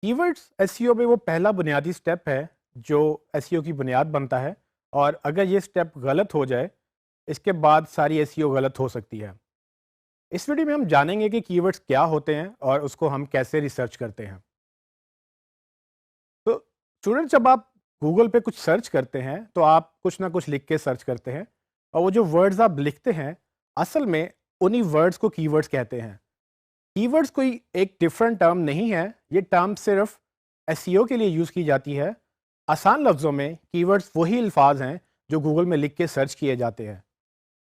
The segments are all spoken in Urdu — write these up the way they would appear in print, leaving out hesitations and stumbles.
کی ورڈس SEO میں وہ پہلا بنیادی سٹیپ ہے جو SEO کی بنیاد بنتا ہے، اور اگر یہ سٹیپ غلط ہو جائے اس کے بعد ساری SEO غلط ہو سکتی ہے۔ اس ویڈیو میں ہم جانیں گے کہ کی ورڈس کیا ہوتے ہیں اور اس کو ہم کیسے ریسرچ کرتے ہیں۔ تو اسٹوڈنٹ، جب آپ گوگل پہ کچھ سرچ کرتے ہیں تو آپ کچھ نہ کچھ لکھ کے سرچ کرتے ہیں، اور وہ جو ورڈز آپ لکھتے ہیں اصل میں انہی ورڈز کو کی ورڈز کہتے ہیں۔ کی ورڈز کوئی ایک ڈفرنٹ ٹرم نہیں ہے، یہ ٹرم صرف SEO کے لیے یوز کی جاتی ہے۔ آسان لفظوں میں کی ورڈز وہی الفاظ ہیں جو گوگل میں لکھ کے سرچ کیے جاتے ہیں۔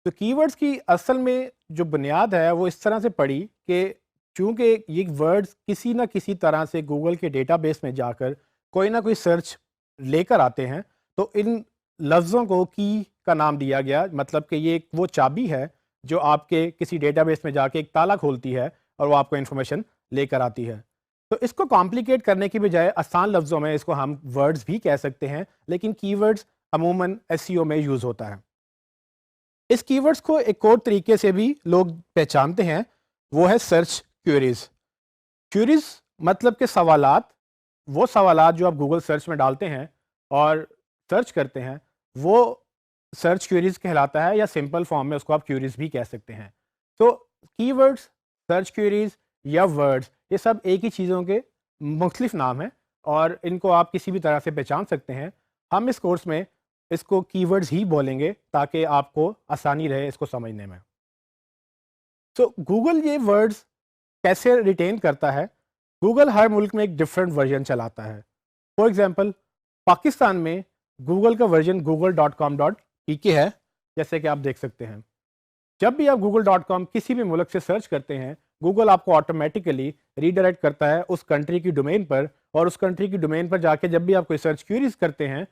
تو کی ورڈز کی اصل میں جو بنیاد ہے وہ اس طرح سے پڑی کہ چونکہ یہ ورڈز کسی نہ کسی طرح سے گوگل کے ڈیٹا بیس میں جا کر کوئی نہ کوئی سرچ لے کر آتے ہیں، تو ان لفظوں کو کی کا نام دیا گیا، مطلب کہ یہ وہ چابی ہے جو آپ کے کسی ڈیٹا بیس میں جا کے ایک تالا کھولتی ہے اور وہ آپ کو انفارمیشن لے کر آتی ہے۔ تو اس کو کمپلیکیٹ کرنے کی بجائے آسان لفظوں میں اس کو ہم ورڈز بھی کہہ سکتے ہیں، لیکن کی ورڈز عموماً SEO میں یوز ہوتا ہے۔ اس کی ورڈز کو ایک اور طریقے سے بھی لوگ پہچانتے ہیں، وہ ہے سرچ کیوریز۔ کیوریز مطلب کہ سوالات، وہ سوالات جو آپ گوگل سرچ میں ڈالتے ہیں اور سرچ کرتے ہیں وہ سرچ کیوریز کہلاتا ہے، یا سمپل فارم میں اس کو آپ کیوریز بھی کہہ سکتے ہیں۔ تو کی ورڈز، سرچ کیوریز یا ورڈز، یہ سب ایک ہی چیزوں کے مختلف نام ہیں اور ان کو آپ کسی بھی طرح سے پہچان سکتے ہیں۔ ہم اس کورس میں اس کو کی ورڈز ہی بولیں گے تاکہ آپ کو آسانی رہے اس کو سمجھنے میں۔ تو گوگل یہ ورڈز کیسے ریٹین کرتا ہے؟ گوگل ہر ملک میں ایک ڈفرینٹ ورژن چلاتا ہے۔ فار ایگزامپل پاکستان میں گوگل کا ورژن google.com.pk ہے، جیسے کہ آپ دیکھ سکتے ہیں۔ جب بھی آپ google.com کسی بھی ملک سے سرچ کرتے ہیں، گوگل آپ کو آٹومیٹیکلی ریڈائریکٹ کرتا ہے اس کنٹری کی ڈومین پر، اور اس کنٹری کی ڈومین پر جا کے جب بھی آپ کوئی سرچ کیوریز کرتے ہیں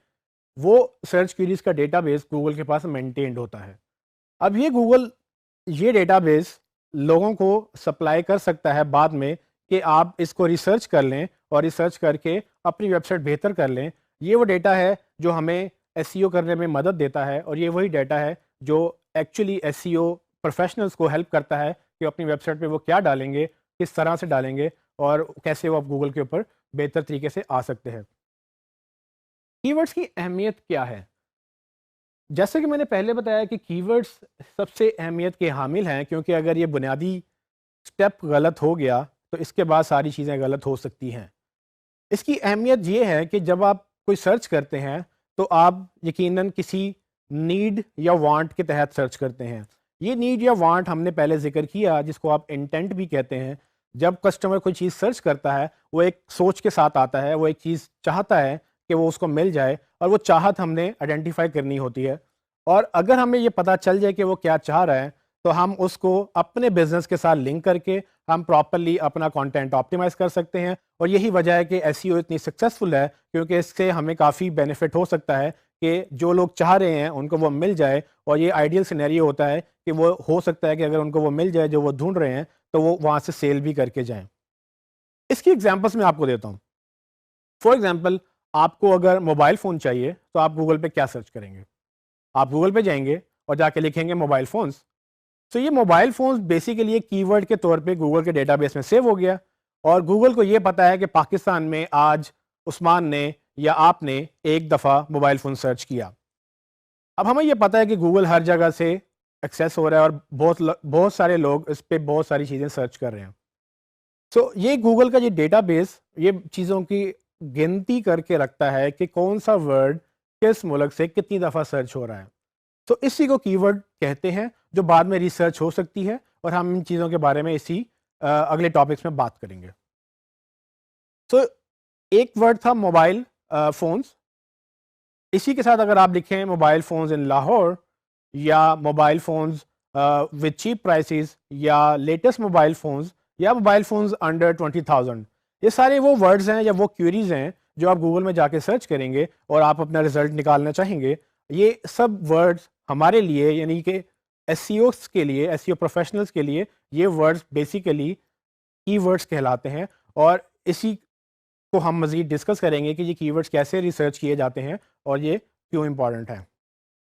وہ سرچ کیوریز کا ڈیٹا بیس گوگل کے پاس مینٹینڈ ہوتا ہے۔ اب یہ گوگل یہ ڈیٹا بیس لوگوں کو سپلائی کر سکتا ہے بعد میں کہ آپ اس کو ریسرچ کر لیں اور ریسرچ کر کے اپنی ویب سائٹ بہتر کر لیں۔ یہ وہ ڈیٹا ہے جو ہمیں SEO کرنے میں مدد دیتا ہے، اور یہ وہی ڈیٹا ہے جو ایکچولی SEO پروفیشنلز کو ہیلپ کرتا ہے کہ اپنی ویب سائٹ پہ وہ کیا ڈالیں گے، کس طرح سے ڈالیں گے، اور کیسے وہ گوگل کے اوپر بہتر طریقے سے آ سکتے ہیں۔ کی ورڈز کی اہمیت کیا ہے؟ جیسے کہ میں نے پہلے بتایا کہ کی ورڈز سب سے اہمیت کے حامل ہیں، کیونکہ اگر یہ بنیادی سٹیپ غلط ہو گیا تو اس کے بعد ساری چیزیں غلط ہو سکتی ہیں۔ اس کی اہمیت یہ ہے کہ جب آپ کوئی سرچ کرتے ہیں تو آپ یقیناً کسی نیڈ یا وانٹ کے تحت سرچ کرتے ہیں۔ یہ نیڈ یا وانٹ ہم نے پہلے ذکر کیا، جس کو آپ انٹینٹ بھی کہتے ہیں۔ جب کسٹمر کوئی چیز سرچ کرتا ہے وہ ایک سوچ کے ساتھ آتا ہے، وہ ایک چیز چاہتا ہے کہ وہ اس کو مل جائے، اور وہ چاہت ہم نے آئیڈینٹیفائی کرنی ہوتی ہے۔ اور اگر ہمیں یہ پتہ چل جائے کہ وہ کیا چاہ رہا ہے تو ہم اس کو اپنے بزنس کے ساتھ لنک کر کے ہم پراپرلی اپنا کانٹینٹ آپٹیمائز کر سکتے ہیں، اور یہی وجہ ہے کہ SEO اتنی سکسیزفل ہے، کیونکہ اس سے ہمیں کافی بینیفٹ ہو سکتا ہے کہ جو لوگ چاہ رہے ہیں ان کو وہ مل جائے، اور یہ آئیڈیل سینیریو ہوتا ہے کہ وہ ہو سکتا ہے کہ اگر ان کو وہ مل جائے جو وہ ڈھونڈ رہے ہیں تو وہ وہاں سے سیل بھی کر کے جائیں۔ اس کی ایگزامپلس میں آپ کو دیتا ہوں۔ فار ایگزامپل آپ کو اگر موبائل فون چاہیے تو آپ گوگل پہ کیا سرچ کریں گے؟ آپ گوگل پہ جائیں گے اور جا کے لکھیں گے موبائل فونز۔ تو یہ موبائل فونز بیسیکلی ایک کی ورڈ کے طور پہ گوگل کے ڈیٹا بیس میں سیو ہو گیا، اور گوگل کو یہ پتا ہے کہ پاکستان میں آج عثمان نے یا آپ نے ایک دفعہ موبائل فون سرچ کیا۔ اب ہمیں یہ پتا ہے کہ گوگل ہر جگہ سے ایکسیس ہو رہا ہے، اور بہت سارے لوگ اس پہ بہت ساری چیزیں سرچ کر رہے ہیں۔ سو یہ گوگل کا یہ ڈیٹا بیس یہ چیزوں کی گنتی کر کے رکھتا ہے کہ کون سا ورڈ کس ملک سے کتنی دفعہ سرچ ہو رہا ہے۔ تو اسی کو کی ورڈ کہتے ہیں، جو بعد میں ریسرچ ہو سکتی ہے، اور ہم ان چیزوں کے بارے میں اسی اگلے ٹاپکس میں بات کریں گے۔ تو ایک ورڈ تھا موبائل فونز، اسی کے ساتھ اگر آپ لکھیں موبائل فونز ان لاہور، یا mobile phones with cheap prices, یا لیٹسٹ موبائل فونز، یا موبائل فونز انڈر 20,000، یہ سارے وہ ورڈز ہیں یا وہ کیوریز ہیں جو آپ گوگل میں جا کے سرچ کریں گے اور آپ اپنا رزلٹ نکالنا چاہیں گے۔ یہ سب ورڈز ہمارے لیے، یعنی کہ SEOs کے لیے، SEO پروفیشنلز کے لیے، یہ ورڈز بیسیکلی کی ورڈز کہلاتے ہیں، اور اسی کو ہم مزید ڈسکس کریں گے کہ یہ کی ورڈز کیسے ریسرچ کیے جاتے ہیں اور یہ کیوں امپورٹنٹ ہے۔